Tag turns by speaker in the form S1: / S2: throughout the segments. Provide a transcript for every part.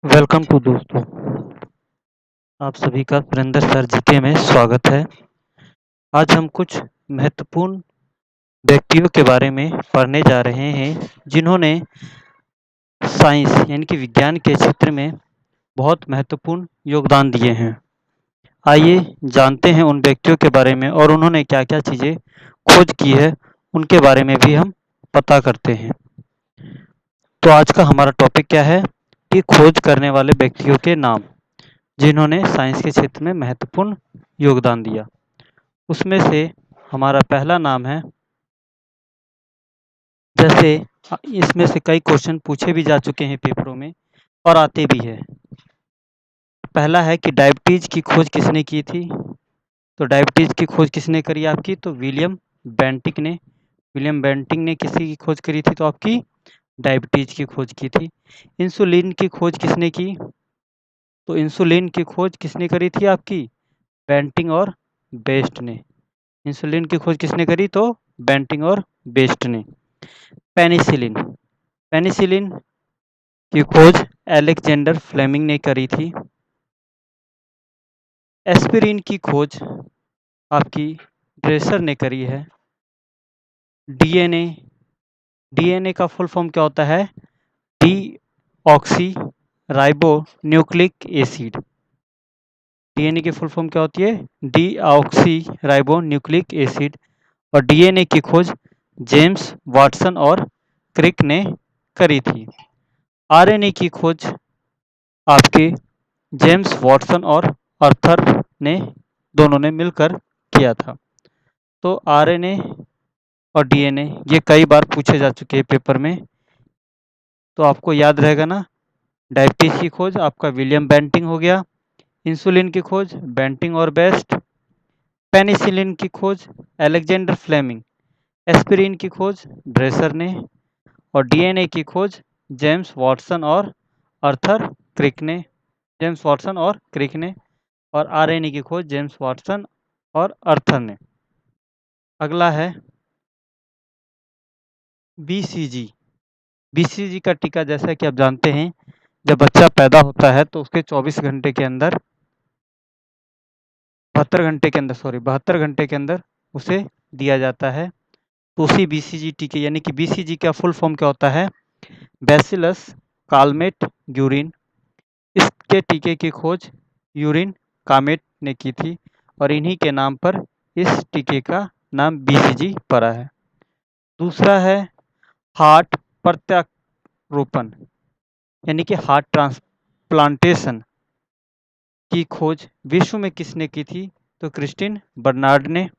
S1: Welcome to दोस्तों। आप सभी का सुरेंद्र सर जीके में स्वागत है। आज हम कुछ महत्वपूर्ण व्यक्तियों के बारे में पढ़ने जा रहे हैं जिन्होंने साइंस यानी कि विज्ञान के क्षेत्र में बहुत महत्वपूर्ण योगदान दिए हैं। आइए जानते हैं उन व्यक्तियों के बारे में और उन्होंने क्या-क्या चीज़ें खोज की है, उनके बारे में भी हम पता करते हैं। तो आज का हमारा टॉपिक क्या है कि खोज करने वाले व्यक्तियों के नाम, जिन्होंने साइंस के क्षेत्र में महत्वपूर्ण योगदान दिया। उसमें से हमारा पहला नाम है, जैसे इसमें से कई क्वेश्चन पूछे भी जा चुके हैं पेपरों में और आते भी हैं। पहला है कि डायबिटीज़ की खोज किसने की थी? तो डायबिटीज़ की खोज किसने करी आपकी? तो विलियम बेंटिक ने। विलियम बेंटिक ने किसी की खोज करी थी? तो आपकी डायबिटीज़ की खोज की थी। इंसुलिन की खोज किसने की? तो इंसुलिन की खोज किसने करी थी आपकी? बेंटिक और बेस्ट ने। इंसुलिन की खोज किसने करी? तो बेंटिक और बेस्ट ने। पेनिसिलिन। पेनिसिलिन की खोज अलेक्जेंडर फ्लेमिंग ने करी थी। एस्पिरिन की खोज आपकी ड्रेसर ने करी है। डीएनए। डीएनए का फुल फॉर्म क्या होता है? Deoxy ribo nucleic acid. DNA की फुल फॉर्म क्या होती है? Deoxy ribo nucleic acid. और डीएनए की खोज जेम्स वाटसन और क्रिक ने करी थी। आरएनए की खोज आपके जेम्स वाटसन और अर्थर ने दोनों ने मिलकर किया था। तो आरएनए और डीएनए ये कई बार पूछे जा चुके हैं पेपर में, तो आपको याद रहेगा ना। डायबिटीज की खोज आपका विलियम बेंटिंग हो गया। इंसुलिन की खोज बेंटिंग और बेस्ट। पेनिसिलिन की खोज अलेक्जेंडर फ्लेमिंग। एस्पिरिन की खोज ड्रेसर ने। और डीएनए की खोज जेम्स वाटसन और अर्थर क्रिक ने। जेम्स वाटसन और क्रिक ने। और आरएनए की खोज जेम्स वाटसन और अर्थर ने। अगला है बीसीजी। बीसीजी का टीका, जैसा कि आप जानते हैं, जब बच्चा पैदा होता है तो उसके 24 घंटे के अंदर 72 घंटे के अंदर उसे दिया जाता है। तो उसी बीसीजी टीके यानी कि बीसीजी का फुल फॉर्म क्या होता है? Bacillus Calmette Guérin. इसके टीके की खोज यूरिन कामेट ने की थी और इन्हीं के नाम पर इस टीके का नाम बीसीजी पड़ा है। दूसरा है हार्ट प्रत्यारोपण यानी कि हार्ट ट्रांसप्लांटेशन की खोज विश्व में किसने की थी? तो क्रिस्टिन बर्नार्ड ने।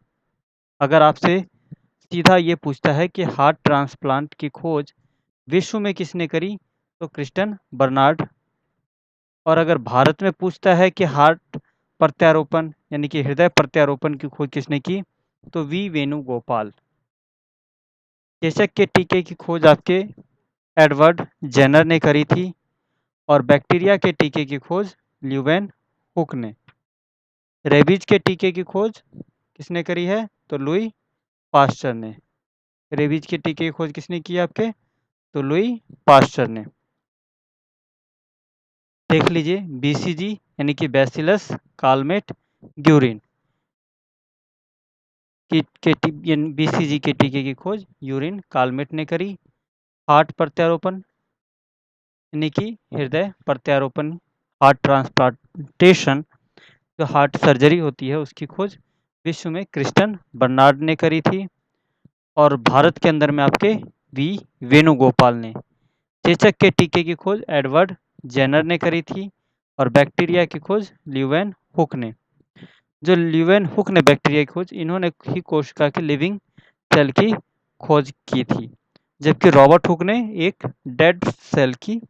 S1: अगर आपसे सीधा ये पूछता है कि हार्ट ट्रांसप्लांट की खोज विश्व में किसने करी? तो क्रिस्टिन बर्नार्ड। और अगर भारत में पूछता है कि हार्ट प्रत्यारोपण यानी कि हृदय प्रत्यारोपण की खोज किसने की? तो वी वेणुगोपाल। चेचक के टीके की खोज आपके एडवर्ड जेनर ने करी थी और बैक्टीरिया के टीके की खोज ल्यूवेन हुक ने। रेबीज के टीके की खोज किसने करी है? तो लुई पास्चर ने। रेबीज के टीके की खोज किसने की आपके? तो लुई पास्चर ने। देख लीजिए बीसीजी यानी कि बैसिलस कालमेट ग्यूरिन की बीसीजी के टीके की खोज यूरिन कालमेट ने करी। हार्ट प्रत्यारोपण यानी कि हृदय प्रत्यारोपण, हार्ट ट्रांसप्लांटेशन, जो हार्ट सर्जरी होती है उसकी खोज विश्व में क्रिस्टन बर्नार्ड ने करी थी। और भारत के अंदर में आपके वी वेणुगोपाल ने। चेचक के टीके की खोज एडवर्ड जेनर ने करी थी और बैक्टीरिया की खोज ल्यूवेन हुक ने। जो ल्यूवेन हुक ने बैक्टीरिया की खोज, इन्होंने ही कोशिका की लिविंग सेल की खोज की थी, जबकि रॉबर्ट हुक ने एक डेड सेल की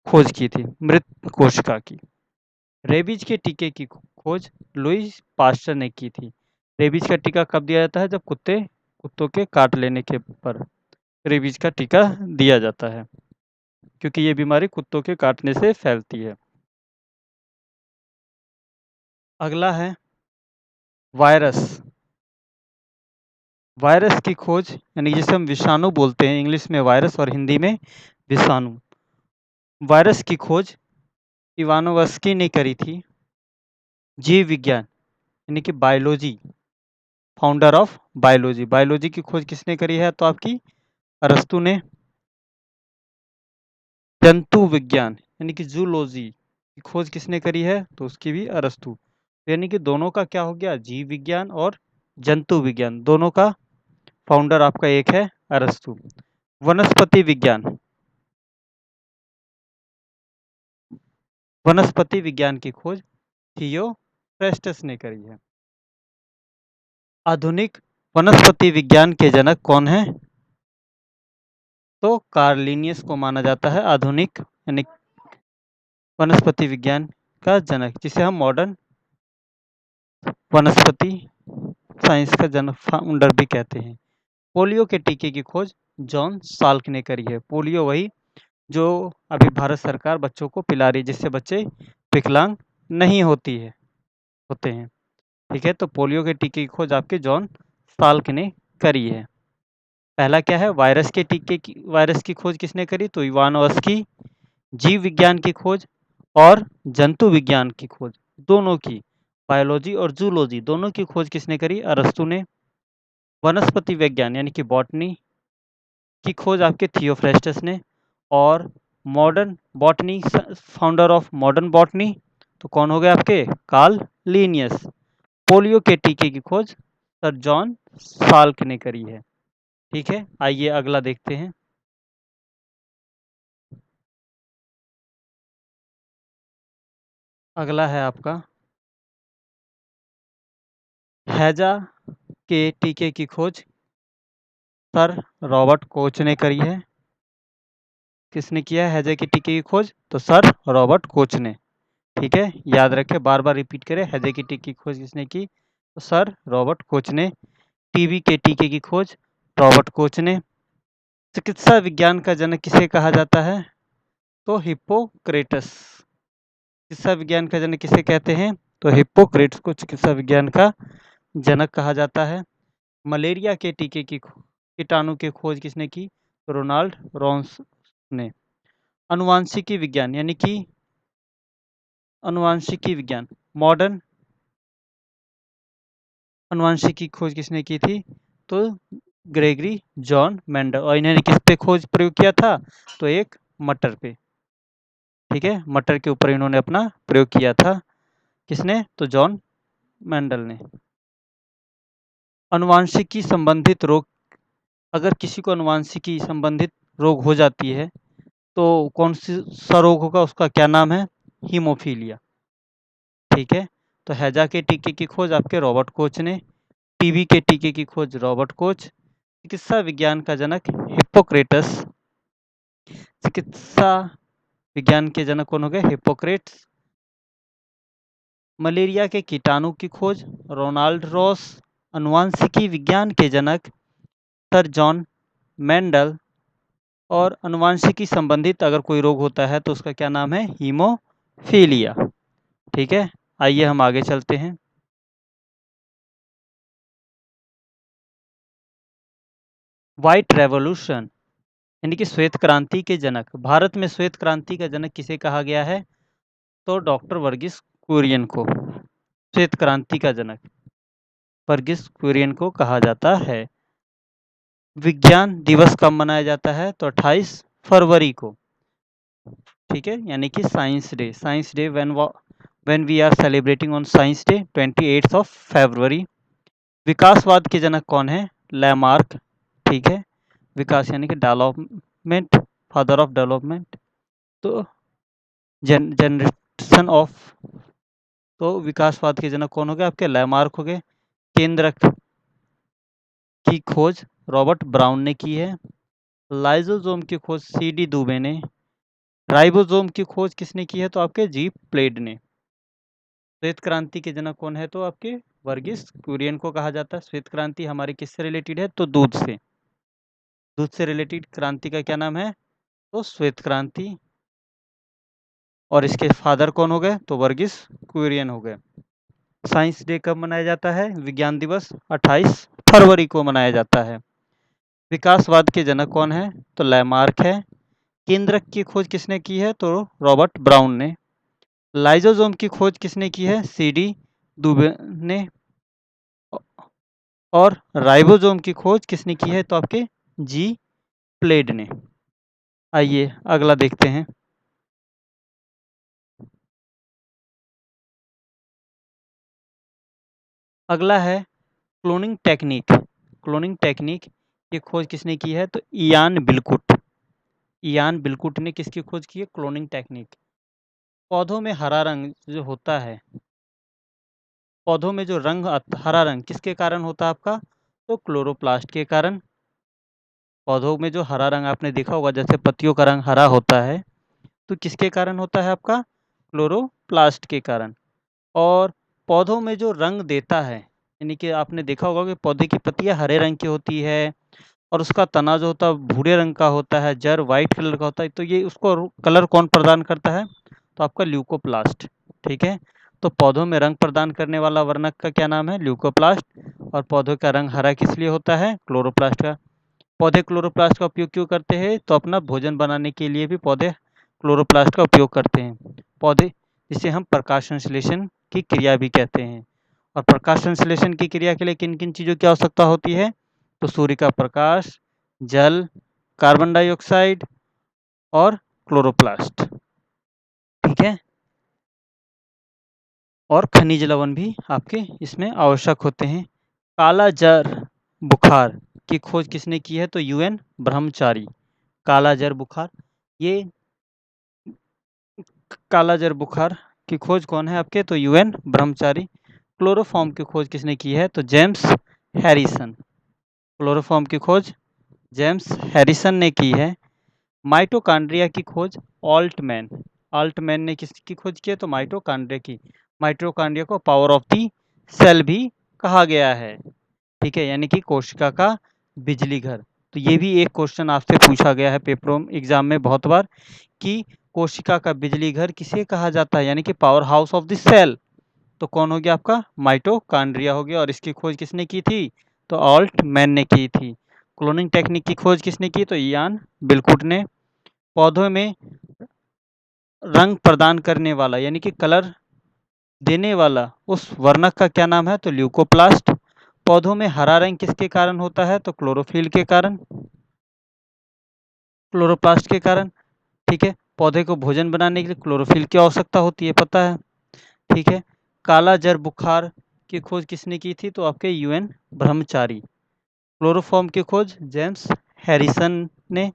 S1: खोज की थी, मृत कोशिका की। रेबीज के टीके की खोज लुईस पास्चर ने की थी। रेबीज का टीका कब दिया जाता है? जब कुत्तों के काट लेने के पर रेबीज का टीका दिया जाता है, क्योंकि ये बीमारी कुत्तों के काटने से फैलती है। अगला है वायरस। वायरस की खोज यानी जिसे हम विषाणु बोलते हैं, इंग्लिश में वायरस और हिंदी में विषाणु। वायरस की खोज इवानोवस्की ने करी थी। जीव विज्ञान यानी कि biology, founder of biology, biology की खोज किसने करी है? तो आपकी अरस्तु ने। जंतु विज्ञान यानी कि जूलॉजी की खोज किसने करी है? तो उसकी भी अरस्तु। यानी कि दोनों का क्या हो गया? जीव विज्ञान और जंतु विज्ञान, दोनों का फाउंडर आपका एक है अरस्तु। वनस्पति विज्ञान, वनस्पति विज्ञान की खोज थियोफ्रेस्टस ने करी है। आधुनिक वनस्पति विज्ञान के जनक कौन है? तो कार्ल लिनियस को माना जाता है आधुनिक यानी वनस्पति विज्ञान का जनक, जिसे हम मॉडर्न वनस्पति साइंस का जनक, फाउंडर भी कहते हैं। पोलियो के टीके की खोज जॉन साल्क ने करी है। पोलियो वही जो अभी भारत सरकार बच्चों को पिला रही है, जिससे बच्चे विकलांग नहीं होते हैं। ठीक है, तो पोलियो के टीके की खोज आपके जॉन साल्क ने करी है। पहला क्या है? वायरस की खोज किसने करी? तो इवानोव्स्की। जीव विज्ञान की खोज और जंतु विज्ञान की खोज, दोनों की, बायोलॉजी और जूलॉजी दोनों की खोज किसने करी? अरस्तु ने। वनस्पति विज्ञान यानी कि बॉटनी की खोज आपके थियोफ्रेस्टस ने। और modern botany, founder of modern botany, तो कौन हो गए आपके? Karl Linnaeus. पोलियो के टीके की खोज सर जॉन साल्क ने करी है। ठीक है, आइए अगला देखते हैं। अगला है आपका हैजा के टीके की खोज सर रॉबर्ट कोच ने करी है। किसने किया है हैजा के टीके की खोज? तो सर रॉबर्ट कोच ने। ठीक है, याद रखें, बार बार रिपीट करें, हैजा के टीके की खोज किसने की? तो सर रॉबर्ट कोच ने। टीबी के टीके की खोज रॉबर्ट कोच ने। चिकित्सा विज्ञान का जनक किसे कहा जाता है? तो हिप्पोक्रेटस। चिकित्सा विज्ञान का जनक किसे कहते हैं? तो हिप्पोक्रेटस को चिकित्सा विज्ञान का जनक कहा जाता है। मलेरिया के टीके की कीटाणु की खोज किसने की? तो रोनाल्ड रॉन्स ने। अनुवांशिकी विज्ञान यानी कि अनुवांशिकी विज्ञान, मॉडर्न अनुवांशिकी की खोज किसने की थी? तो ग्रेगरी जॉन मेंडल। और इन्होंने किस पे खोज प्रयोग किया था? तो एक मटर पे। ठीक है, मटर के ऊपर इन्होंने अपना प्रयोग किया था। किसने? तो जॉन मेंडल ने। अनुवांशिकी संबंधित रोग, अगर किसी को अनुवांशिकी संबंधित रोग हो जाती है तो कौन सा रोग होगा? उसका क्या नाम है? हीमोफीलिया। ठीक है, तो हैजा के टीके की खोज आपके रॉबर्ट कोच ने। टीबी के टीके की खोज रॉबर्ट कोच। चिकित्सा विज्ञान का जनक हिप्पोक्रेटस। चिकित्सा विज्ञान के जनक कौन हो गए? हिप्पोक्रेट्स। मलेरिया के कीटाणु की खोज रोनाल्ड रॉस। अनुवांशिकी विज्ञान के जनक सर जॉन मेंडल। और अनुवांशिकी संबंधित अगर कोई रोग होता है तो उसका क्या नाम है? हीमोफीलिया। ठीक है, आइए हम आगे चलते हैं। व्हाइट रेवोल्यूशन यानी कि श्वेत क्रांति के जनक, भारत में श्वेत क्रांति का जनक किसे कहा गया है? तो डॉक्टर वर्गीस कुरियन को श्वेत क्रांति का जनक वर्गीस कुरियन को कहा जाता है। विज्ञान दिवस कब मनाया जाता है? तो 28 फरवरी को। ठीक है, यानी कि science day when we are celebrating on science day 28 of February. विकासवाद के जनक कौन है? लैमार्क। ठीक है, विकास यानी कि डेवलपमेंट, फादर ऑफ डेवलपमेंट। तो जनरेशन ऑफ, तो विकासवाद के जनक कौन हो गए? आपके लैमार्क हो गए। केंद्रक की खोज रॉबर्ट ब्राउन ने की है। लाइजोजोम की खोज सी डी दुबे ने। राइबोसोम की खोज किसने की है? तो आपके जी प्लेड ने। श्वेत क्रांति के जनक कौन है? तो आपके वर्गीस कुरियन को कहा जाता है। श्वेत क्रांति हमारी किससे रिलेटेड है? तो दूध से। दूध से रिलेटेड क्रांति का क्या नाम है? तो श्वेत क्रांति। और इसके फादर कौन हो गए? तो वर्गीस कुरियन हो गए। साइंस डे कब मनाया जाता है? विज्ञान दिवस 28 फरवरी को मनाया जाता है। विकासवाद के जनक कौन है? तो लैमार्क है। केंद्रक की खोज किसने की है? तो रॉबर्ट ब्राउन ने। लाइसोसोम की खोज किसने की है? CD दुबे ने। और राइबोसोम की खोज किसने की है? तो आपके G प्लेड ने। आइए अगला देखते हैं। अगला है क्लोनिंग टेक्निक। क्लोनिंग टेक्निक की खोज किसने की है? तो इयान बिलकुट। इयान बिलकुट ने किसकी खोज की है? Cloning technique. पौधों में हरा रंग जो होता है, पौधों में जो हरा रंग किसके कारण होता है आपका? तो क्लोरोप्लास्ट के कारण। पौधों में जो हरा रंग आपने देखा होगा, जैसे पत्तियों का रंग हरा होता है, तो किसके कारण होता है आपका? क्लोरोप्लास्ट के कारण। और पौधों में जो रंग देता है, यानी कि आपने देखा होगा कि पौधे की पत्तियां हरे रंग की होती है और उसका तना जो होता है भूरे रंग का होता है, जड़ वाइट कलर का होता है, तो ये उसको कलर कौन प्रदान करता है? तो आपका ल्यूकोप्लास्ट। ठीक है, तो पौधों में रंग प्रदान करने वाला वर्णक का क्या नाम है? ल्यूकोप्लास्ट। और पौधों का रंग हरा किस लिए होता है? क्लोरोप्लास्ट का। पौधे क्लोरोप्लास्ट का उपयोग क्यों करते हैं? तो अपना भोजन बनाने के लिए भी पौधे क्लोरोप्लास्ट का उपयोग करते हैं। पौधे, जिसे हम प्रकाश संश्लेषण की क्रिया भी कहते हैं। और प्रकाश संश्लेषण की क्रिया के लिए किन किन चीज़ों की आवश्यकता होती है? तो सूर्य का प्रकाश, जल, कार्बन डाइऑक्साइड और क्लोरोप्लास्ट। ठीक है, और खनिज लवण भी आपके इसमें आवश्यक होते हैं। काला जर बुखार की खोज किसने की है? तो UN ब्रह्मचारी। काला जर बुखार, ये काला जर बुखार की खोज कौन है आपके? तो UN ब्रह्मचारी। क्लोरोफॉर्म की खोज किसने की है? तो जेम्स हैरिसन। क्लोरोफॉर्म की खोज जेम्स हैरिसन ने की है। माइटोकॉन्ड्रिया की खोज ऑल्टमैन। ऑल्टमैन ने किसकी खोज की है? तो माइटोकॉन्ड्रिया की। माइटोकॉन्ड्रिया को पावर ऑफ द सेल भी कहा गया है। ठीक है, यानी कि कोशिका का बिजली घर। तो ये भी एक क्वेश्चन आपसे पूछा गया है पेपरों एग्जाम में बहुत बार, कि कोशिका का बिजली घर किसे कहा जाता है, यानी कि power house of the cell. तो कौन हो गया आपका? माइटोकॉन्ड्रिया हो गया। और इसकी खोज किसने की थी? तो ऑल्टमैन ने की थी। क्लोनिंग टेक्निक की खोज किसने की? तो इयान बिलकुट ने। पौधों में रंग प्रदान करने वाला, यानी कि कलर देने वाला उस वर्णक का क्या नाम है? तो ल्यूकोप्लास्ट। पौधों में हरा रंग किसके कारण होता है? तो क्लोरोफिल के कारण, क्लोरोप्लास्ट के कारण। ठीक है, पौधे को भोजन बनाने के लिए क्लोरोफिल की आवश्यकता होती है, पता है। ठीक है, काला जर बुखार की खोज किसने की थी? तो आपके UN ब्रह्मचारी। क्लोरोफॉर्म की खोज जेम्स हैरिसन ने।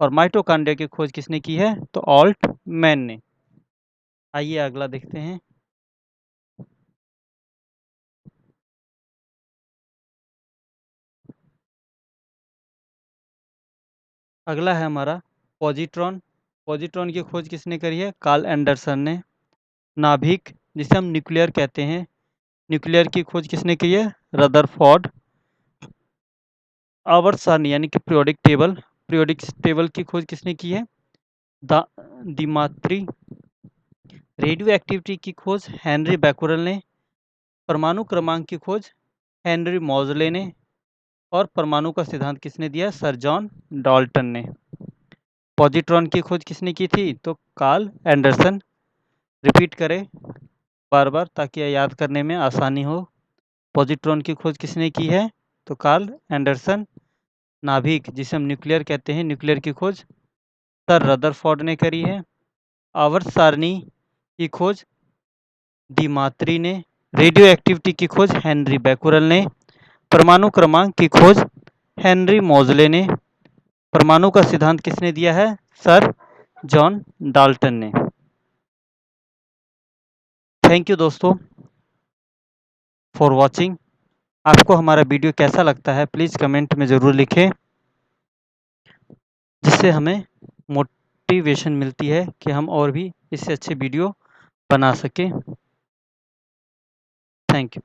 S1: और माइटोकॉन्ड्रिया की खोज किसने की है? तो ऑल्टमैन ने। आइए अगला देखते हैं। अगला है हमारा पॉजिट्रॉन। पॉजिट्रॉन की खोज किसने करी है? कार्ल एंडरसन ने। नाभिक, जिसे हम न्यूक्लियर कहते हैं, न्यूक्लियर की खोज किसने की है? रदरफोर्ड। आवर्त सारणी, यानी कि पीरियोडिक टेबल की खोज किसने की है? दिमात्री। रेडियो एक्टिविटी की खोज हेनरी बैकुरल ने। परमाणु क्रमांक की खोज हेनरी मॉजले ने। और परमाणु का सिद्धांत किसने दिया? सर जॉन डाल्टन ने। पॉजिट्रॉन की खोज किसने की थी? तो कार्ल एंडरसन। रिपीट करें बार बार ताकि यह याद करने में आसानी हो। पॉजिट्रॉन की खोज किसने की है? तो कार्ल एंडरसन। नाभिक, जिसे हम न्यूक्लियर कहते हैं, न्यूक्लियर की खोज सर रदरफोर्ड ने करी है। आवर्त सारणी की खोज दिमात्री ने। रेडियो एक्टिविटी की खोज हेनरी बैकुरल ने। परमाणु क्रमांक की खोज हेनरी मॉजले ने। परमाणु का सिद्धांत किसने दिया है? सर जॉन डाल्टन ने। थैंक यू दोस्तों फॉर वॉचिंग। आपको हमारा वीडियो कैसा लगता है प्लीज़ कमेंट में ज़रूर लिखें, जिससे हमें मोटिवेशन मिलती है कि हम और भी इससे अच्छे वीडियो बना सकें। Thank you.